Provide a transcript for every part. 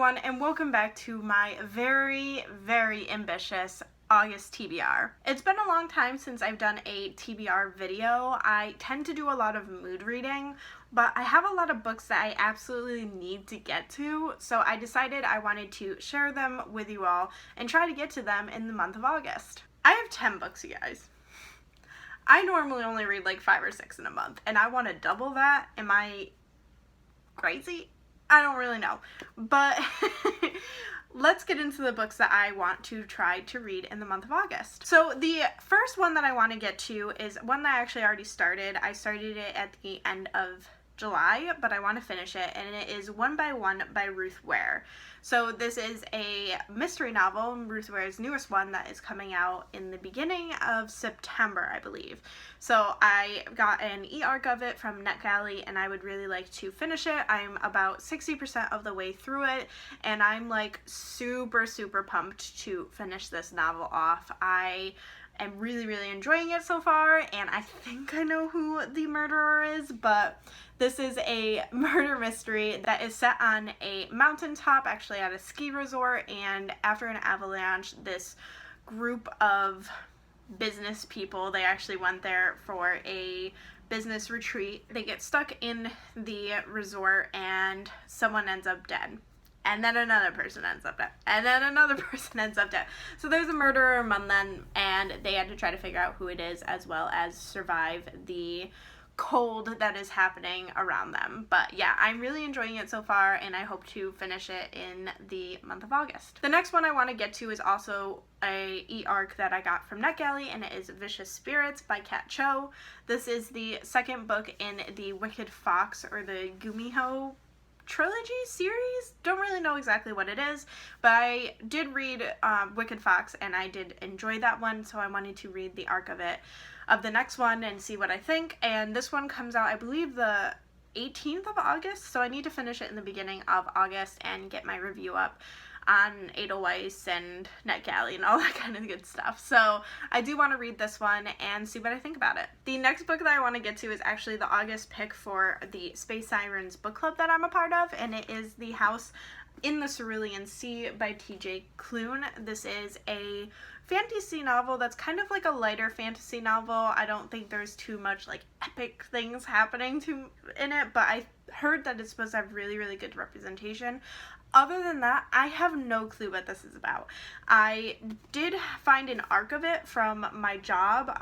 everyone, and welcome back to my very, very ambitious August TBR. It's been a long time since I've done a TBR video. I tend to do a lot of mood reading, but I have a lot of books that I absolutely need to get to, so I decided I wanted to share them with you all and try to get to them in the month of August. I have 10 books, you guys. I normally only read like 5 or 6 in a month, and I want to double that. Am I crazy? I don't really know, but let's get into the books that I want to try to read in the month of August. So the first one that I want to get to is one that I actually already started. I started it at the end of July, but I want to finish it, and it is One by One by Ruth Ware. So this is a mystery novel, Ruth Ware's newest one, that is coming out in the beginning of September, I believe. So I got an e-arc of it from NetGalley, and I would really like to finish it. I'm about 60% of the way through it, and I'm like super pumped to finish this novel off. I am really enjoying it so far, and I think I know who the murderer is, but this is a murder mystery that is set on a mountaintop, actually at a ski resort, and after an avalanche, this group of business people, they actually went there for a business retreat. They get stuck in the resort and someone ends up dead. And then another person ends up dead. And then another person ends up dead. So there's a murderer among them, and they had to try to figure out who it is, as well as survive the cold that is happening around them. But yeah, I'm really enjoying it so far, and I hope to finish it in the month of August. The next one I want to get to is also a e-arc that I got from NetGalley, and it is Vicious Spirits by Kat Cho. This is the second book in the Wicked Fox, or the Gumiho trilogy series. Don't really know exactly what it is, but I did read Wicked Fox, and I did enjoy that one, so I wanted to read the arc of it, of the next one, and see what I think. And this one comes out, I believe, the 18th of August, so I need to finish it in the beginning of August and get my review up on Edelweiss and NetGalley and all that kind of good stuff. So I do want to read this one and see what I think about it. The next book that I want to get to is actually the August pick for the Space Sirens book club that I'm a part of, and it is The House in the Cerulean Sea by TJ Klune. This is a fantasy novel that's kind of like a lighter fantasy novel. I don't think there's too much like epic things happening in it, but I heard that it's supposed to have really good representation. Other than that, I have no clue what this is about. I did find an arc of it from my job.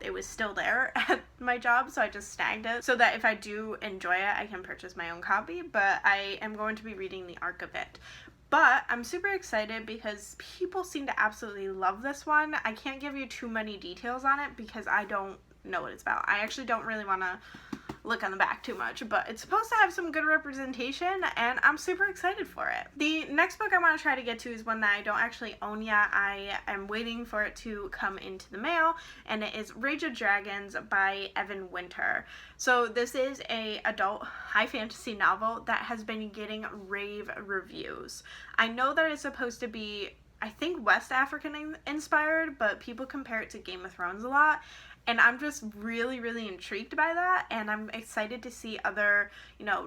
It was still there at my job, so I just snagged it so that if I do enjoy it, I can purchase my own copy, but I am going to be reading the arc of it. But I'm super excited because people seem to absolutely love this one. I can't give you too many details on it because I don't know what it's about. I actually don't really want to look on the back too much, but it's supposed to have some good representation, and I'm super excited for it. The next book I want to try to get to is one that I don't actually own yet. I am waiting for it to come into the mail, and it is Rage of Dragons by Evan Winter. So this is a adult high fantasy novel that has been getting rave reviews. I know that it's supposed to be, I think, West African inspired, but people compare it to Game of Thrones a lot. And I'm just really intrigued by that, and I'm excited to see other,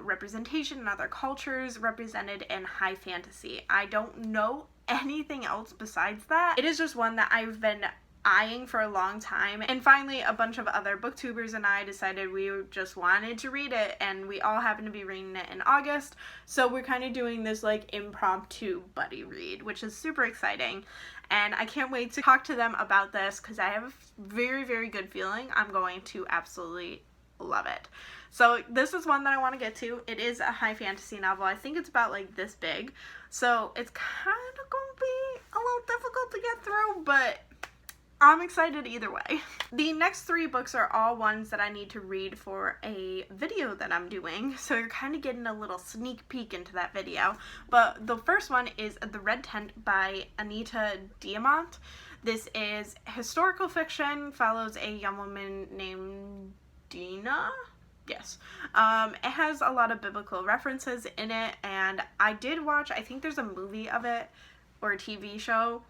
representation and other cultures represented in high fantasy. I don't know anything else besides that. It is just one that I've been eyeing for a long time, and finally a bunch of other booktubers and I decided we just wanted to read it, and we all happen to be reading it in August, so we're kind of doing this like impromptu buddy read, which is super exciting. And I can't wait to talk to them about this because I have a very good feeling I'm going to absolutely love it. So this is one that I want to get to. It is a high fantasy novel. I think it's about like this big. So it's kind of going to be a little difficult to get through, but I'm excited either way. The next 3 books are all ones that I need to read for a video that I'm doing, so you're kind of getting a little sneak peek into that video. But the first one is The Red Tent by Anita Diamant. This is historical fiction, follows a young woman named Dina. Yes. It has a lot of biblical references in it, and I did watch, I think there's a movie of it, or a TV show.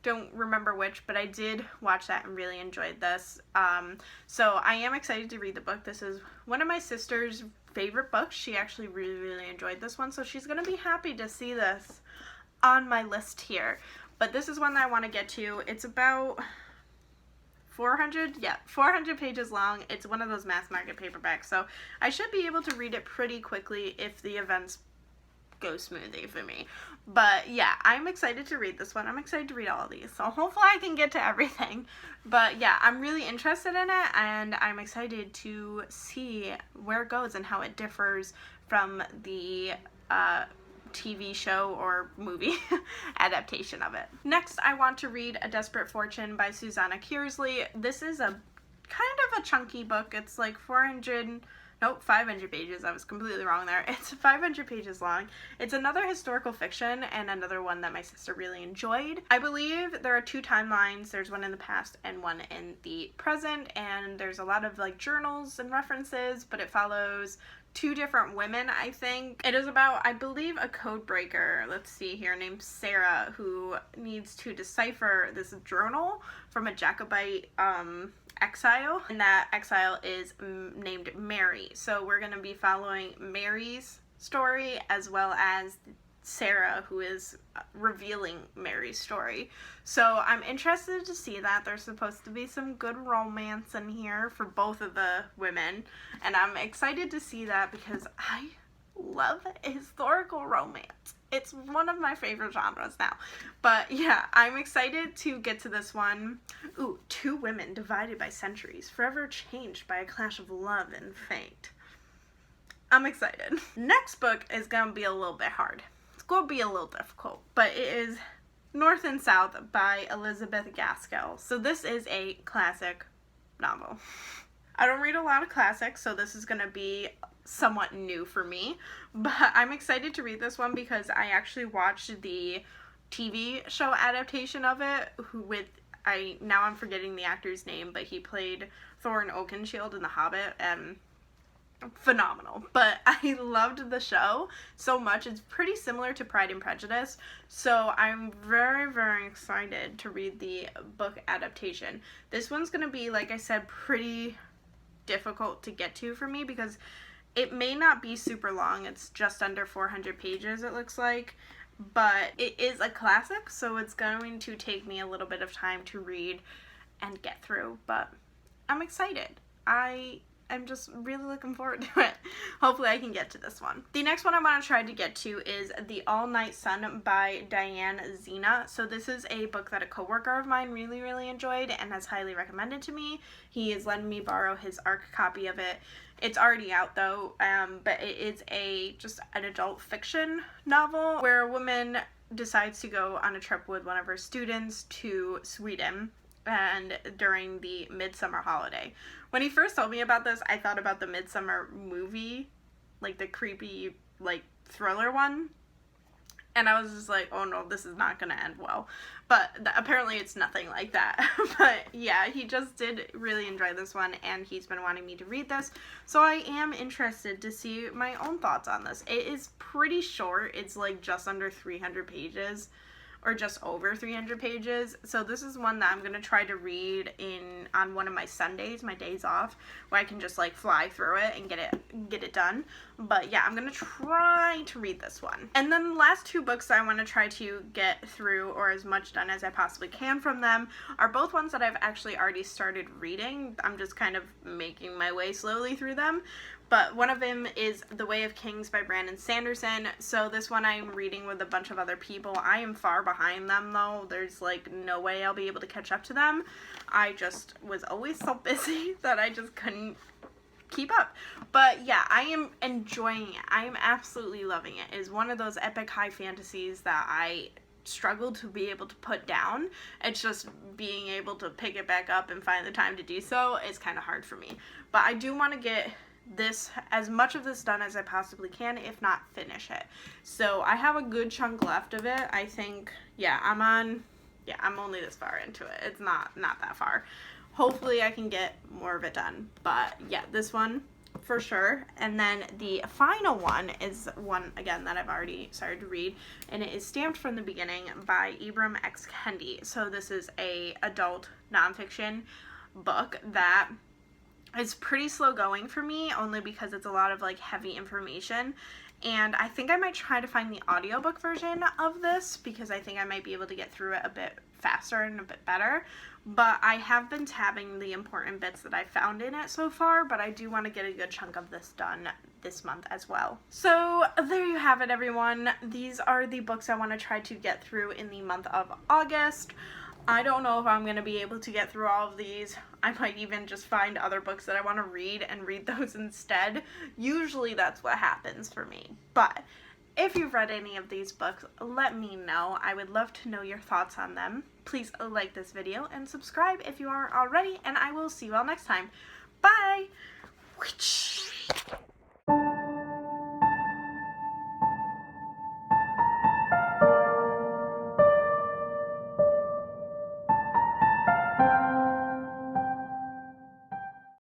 don't remember which, but I did watch that and really enjoyed this. So I am excited to read the book. This is one of my sister's favorite books. She actually really enjoyed this one, so she's going to be happy to see this on my list here. But this is one that I want to get to. It's about 400 pages long. It's one of those mass market paperbacks, so I should be able to read it pretty quickly if the events go smoothly for me. But yeah, I'm excited to read this one. I'm excited to read all of these, so hopefully I can get to everything. But yeah, I'm really interested in it, and I'm excited to see where it goes and how it differs from the TV show or movie adaptation of it. Next, I want to read A Desperate Fortune by Susanna Kearsley. This is a kind of a chunky book. It's like 500 pages. I was completely wrong there. It's 500 pages long. It's another historical fiction and another one that my sister really enjoyed. I believe there are 2 timelines. There's one in the past and one in the present, and there's a lot of like journals and references, but it follows 2 different women, I think. It is about, I believe, a code breaker, let's see here, named Sarah, who needs to decipher this journal from a Jacobite exile, and that exile is named Mary. So we're going to be following Mary's story as well as Sarah, who is revealing Mary's story. So I'm interested to see that. There's supposed to be some good romance in here for both of the women, and I'm excited to see that because I love historical romance. It's one of my favorite genres now. But yeah, I'm excited to get to this one. Ooh, 2 women divided by centuries, forever changed by a clash of love and fate. I'm excited. Next book is gonna be a little bit hard. It's going to be a little difficult, but it is North and South by Elizabeth Gaskell. So this is a classic novel. I don't read a lot of classics, so this is going to be somewhat new for me, but I'm excited to read this one because I actually watched the TV show adaptation of it now I'm forgetting the actor's name, but he played Thorin Oakenshield in The Hobbit, and phenomenal. But I loved the show so much. It's pretty similar to Pride and Prejudice, so I'm very excited to read the book adaptation. This one's gonna be, like I said, pretty difficult to get to for me because it may not be super long. It's just under 400 pages, it looks like, but it is a classic, so it's going to take me a little bit of time to read and get through, but I'm excited. I'm just really looking forward to it. Hopefully I can get to this one. The next one I want to try to get to is The All-Night Sun by Diane Zena. So this is a book that a coworker of mine really enjoyed and has highly recommended to me. He has let me borrow his ARC copy of it. It's already out though, but it is just an adult fiction novel where a woman decides to go on a trip with one of her students to Sweden and during the midsummer holiday. When he first told me about this, I thought about the Midsummer movie, like the creepy, like, thriller one, and I was just like, oh no, this is not gonna end well. But apparently it's nothing like that. But yeah, he just did really enjoy this one, and he's been wanting me to read this, so I am interested to see my own thoughts on this. It is pretty short. It's like just under 300 pages, or just over 300 pages. So this is one that I'm gonna try to read on one of my Sundays, my days off, where I can just like fly through it and get it done. But yeah, I'm gonna try to read this one. And then the last 2 books that I want to try to get through, or as much done as I possibly can from them, are both ones that I've actually already started reading. I'm just kind of making my way slowly through them. But one of them is The Way of Kings by Brandon Sanderson. So this one I'm reading with a bunch of other people. I am far behind them though. There's like no way I'll be able to catch up to them. I just was always so busy that I just couldn't keep up. But yeah, I am enjoying it. I am absolutely loving it. It is one of those epic high fantasies that I struggle to be able to put down. It's just being able to pick it back up and find the time to do so is kind of hard for me. But I do want to get as much of this done as I possibly can, if not finish it. So I have a good chunk left of it. I think, I'm only this far into it. It's not that far. Hopefully I can get more of it done. But yeah, this one, for sure. And then the final one is one, again, that I've already started to read, and it is Stamped from the Beginning by Ibram X. Kendi. So this is a adult nonfiction book that is pretty slow going for me, only because it's a lot of like heavy information. And I think I might try to find the audiobook version of this, because I think I might be able to get through it a bit faster and a bit better. But I have been tabbing the important bits that I found in it so far, but I do want to get a good chunk of this done this month as well. So there you have it, everyone. These are the books I want to try to get through in the month of August. I don't know if I'm going to be able to get through all of these. I might even just find other books that I want to read and read those instead. Usually that's what happens for me. But if you've read any of these books, let me know. I would love to know your thoughts on them. Please like this video and subscribe if you aren't already, and I will see you all next time. Bye!